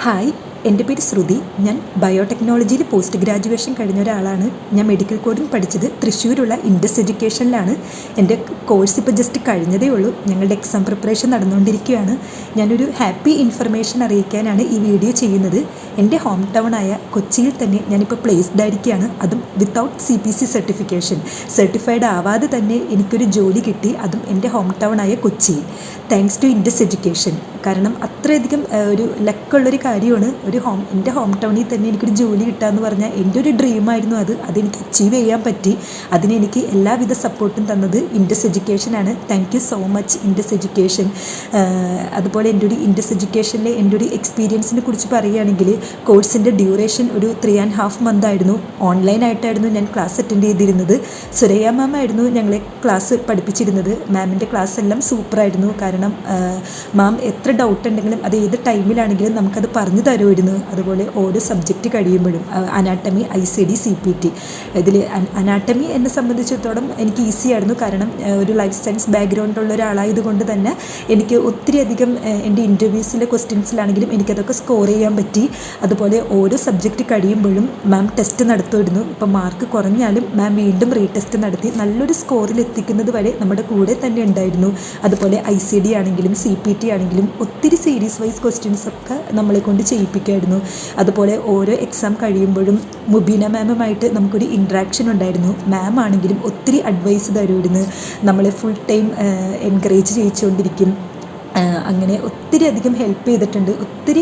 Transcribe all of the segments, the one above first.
Hi, എൻ്റെ പേര് ശ്രുതി. ഞാൻ ബയോടെക്നോളജിയിൽ പോസ്റ്റ് ഗ്രാജുവേഷൻ കഴിഞ്ഞ ഒരാളാണ്. ഞാൻ മെഡിക്കൽ കോഡിംഗ് പഠിച്ചത് തൃശ്ശൂരുള്ള ഇൻഡസ് എഡ്യൂക്കേഷനിലാണ്. എൻ്റെ കോഴ്സ് ഇപ്പോൾ ജസ്റ്റ് കഴിഞ്ഞതേ ഉള്ളൂ. ഞങ്ങളുടെ എക്സാം പ്രിപ്പറേഷൻ നടന്നുകൊണ്ടിരിക്കുകയാണ്. ഞാനൊരു ഹാപ്പി ഇൻഫർമേഷൻ അറിയിക്കാനാണ് ഈ വീഡിയോ ചെയ്യുന്നത്. എൻ്റെ ഹോം ടൗണായ കൊച്ചിയിൽ തന്നെ ഞാനിപ്പോൾ പ്ലേസ്ഡ് ആയിരിക്കുകയാണ്. അതും വിത്തൗട്ട് CPC സർട്ടിഫിക്കേഷൻ. സർട്ടിഫൈഡ് ആവാതെ തന്നെ എനിക്കൊരു ജോലി കിട്ടി, അതും എൻ്റെ ഹോം ടൗണായ കൊച്ചിയിൽ. Thanks to Indus education. കാരണം അത്രയധികം ഒരു ലക്കുള്ളൊരു കാര്യമാണ്. എൻ്റെ ഹോം ടൗണിൽ തന്നെ എനിക്കൊരു ജോലി കിട്ടുക എന്ന് പറഞ്ഞാൽ എൻ്റെ ഒരു ഡ്രീമായിരുന്നു. അതെനിക്ക് അച്ചീവ് ചെയ്യാൻ പറ്റി. അതിനെനിക്ക് എല്ലാവിധ സപ്പോർട്ടും തന്നത് ഇൻഡസ് എഡ്യൂക്കേഷനാണ്. Thank you so much Indus education. അതുപോലെ ഇൻഡസ് എഡ്യൂക്കേഷനിലെ എൻ്റെ ഒരു എക്സ്പീരിയൻസിനെ കുറിച്ച് പറയുകയാണെങ്കിൽ, കോഴ്സിൻ്റെ ഡ്യൂറേഷൻ ഒരു 3.5 months ആയിരുന്നു. ഓൺലൈനായിട്ടായിരുന്നു ഞാൻ ക്ലാസ് അറ്റൻഡ് ചെയ്തിരുന്നത്. സുരയ്യ മാം ആയിരുന്നു ഞങ്ങളെ ക്ലാസ് പഠിപ്പിച്ചിരുന്നത്. മാമിൻ്റെ ക്ലാസ് എല്ലാം സൂപ്പറായിരുന്നു. കാരണം മാം എത്ര ഡൗട്ട് ഉണ്ടെങ്കിലും അത് ഏത് ടൈമിലാണെങ്കിലും നമുക്കത് പറഞ്ഞു തരുമായിരുന്നു. അതുപോലെ ഓരോ സബ്ജക്റ്റ് കഴിയുമ്പോഴും അനാട്ടമി, ICD, CPT. ഇതിൽ അനാട്ടമി എന്നെ സംബന്ധിച്ചിടത്തോളം എനിക്ക് ഈസി ആയിരുന്നു. കാരണം ഒരു ലൈഫ് സയൻസ് ബാക്ക്ഗ്രൗണ്ടുള്ള ഒരാളായതുകൊണ്ട് തന്നെ എനിക്ക് ഒത്തിരി അധികം എൻ്റെ ഇൻ്റർവ്യൂസിലെ ക്വസ്റ്റ്യൻസിലാണെങ്കിലും എനിക്കതൊക്കെ സ്കോർ ചെയ്യാൻ പറ്റി. അതുപോലെ ഓരോ സബ്ജക്റ്റ് കഴിയുമ്പോഴും മാം ടെസ്റ്റ് നടത്തുമായിരുന്നു. ഇപ്പം മാർക്ക് കുറഞ്ഞാലും മാം വീണ്ടും റീടെസ്റ്റ് നടത്തി നല്ലൊരു സ്കോറിൽ എത്തിക്കുന്നത് വരെ നമ്മുടെ കൂടെ തന്നെ ഉണ്ടായിരുന്നു. അതുപോലെ ICD ആണെങ്കിലും CPT ആണെങ്കിലും ഒത്തിരി സീരീസ് വൈസ് ക്വസ്റ്റ്യൻസൊക്കെ നമ്മളെ കൊണ്ട് ചെയ്യിപ്പിക്കുമായിരുന്നു. അതുപോലെ ഓരോ എക്സാം കഴിയുമ്പോഴും മുബീന മാമുമായിട്ട് നമുക്കൊരു ഇൻട്രാക്ഷൻ ഉണ്ടായിരുന്നു. മാം ആണെങ്കിലും ഒത്തിരി അഡ്വൈസ് തരുമായിരുന്നു. നമ്മളെ ഫുൾ ടൈം എൻകറേജ് ചെയ്യിച്ചുകൊണ്ടിരിക്കും. അങ്ങനെ ഒത്തിരി അധികം ഹെൽപ്പ് ചെയ്തിട്ടുണ്ട്. ഒത്തിരി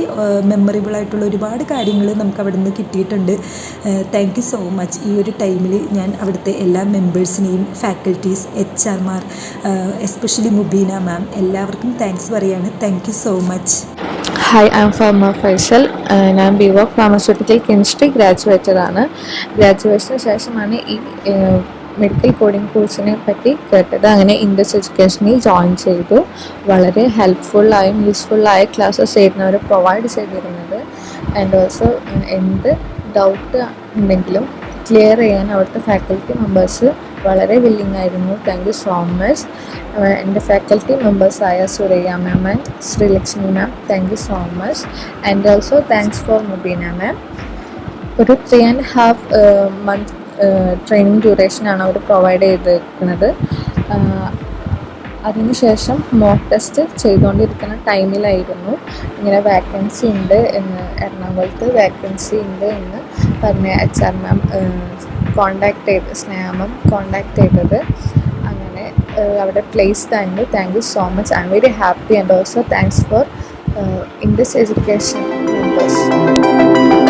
മെമ്മറബിളായിട്ടുള്ള ഒരുപാട് കാര്യങ്ങൾ നമുക്ക് അവിടെ നിന്ന് കിട്ടിയിട്ടുണ്ട്. Thank you so much. ഈ ഒരു ടൈമിൽ ഞാൻ അവിടുത്തെ എല്ലാ മെമ്പേഴ്സിനെയും, ഫാക്കൽറ്റീസ്, HR മാർ, എസ്പെഷ്യലി മുബീന മാം, എല്ലാവർക്കും താങ്ക്സ് പറയാണ്. Thank you so much. Hi, I'm farmer Faisal. ഞാൻ BVoc ഫാർമസ്യൂട്ടിക്കൽ കെമിസ്ട്രി ഗ്രാജുവേറ്റഡാണ്. ഗ്രാജുവേഷന് ശേഷമാണ് ഈ മെഡിക്കൽ കോഡിംഗ് കോഴ്സിനെ പറ്റി കേട്ടത്. അങ്ങനെ ഇൻഡസ് എഡ്യൂക്കേഷനിൽ ജോയിൻ ചെയ്തു. വളരെ ഹെൽപ്ഫുള്ളായും യൂസ്ഫുള്ളായ ക്ലാസ്സസ് ആയിരുന്നു അവർ പ്രൊവൈഡ് ചെയ്തിരുന്നത്. ആൻഡ് ഓൾസോ എന്ത് ഡൗട്ട് ഉണ്ടെങ്കിലും ക്ലിയർ ചെയ്യാൻ അവിടുത്തെ ഫാക്കൽറ്റി മെമ്പേഴ്സ് വളരെ വില്ലിങ് ആയിരുന്നു. Thank you so much. എൻ്റെ ഫാക്കൽറ്റി മെമ്പേഴ്സായ Suraiya ma'am and Sreelakshmi ma'am, thank you so much. And also thanks for Mubeena ma'am. ഒരു 3.5 month ട്രെയിനിങ് ഡ്യൂറേഷനാണ് അവർ പ്രൊവൈഡ് ചെയ്തിരിക്കുന്നത്. അതിനുശേഷം മോക്ക് ടെസ്റ്റ് ചെയ്തുകൊണ്ടിരിക്കുന്ന ടൈമിലായിരുന്നു ഇങ്ങനെ വാക്കൻസി ഉണ്ട് എന്ന്, എറണാകുളത്ത് വാക്കൻസി ഉണ്ട് എന്ന് പറഞ്ഞ് HR മാം സ്നേഹ മാം കോണ്ടാക്ട് ചെയ്തത്. അങ്ങനെ അവിടെ പ്ലേസ്ഡ് ആയിരുന്നു. Thank you so much. I'm very happy. And also thanks for Indus education members.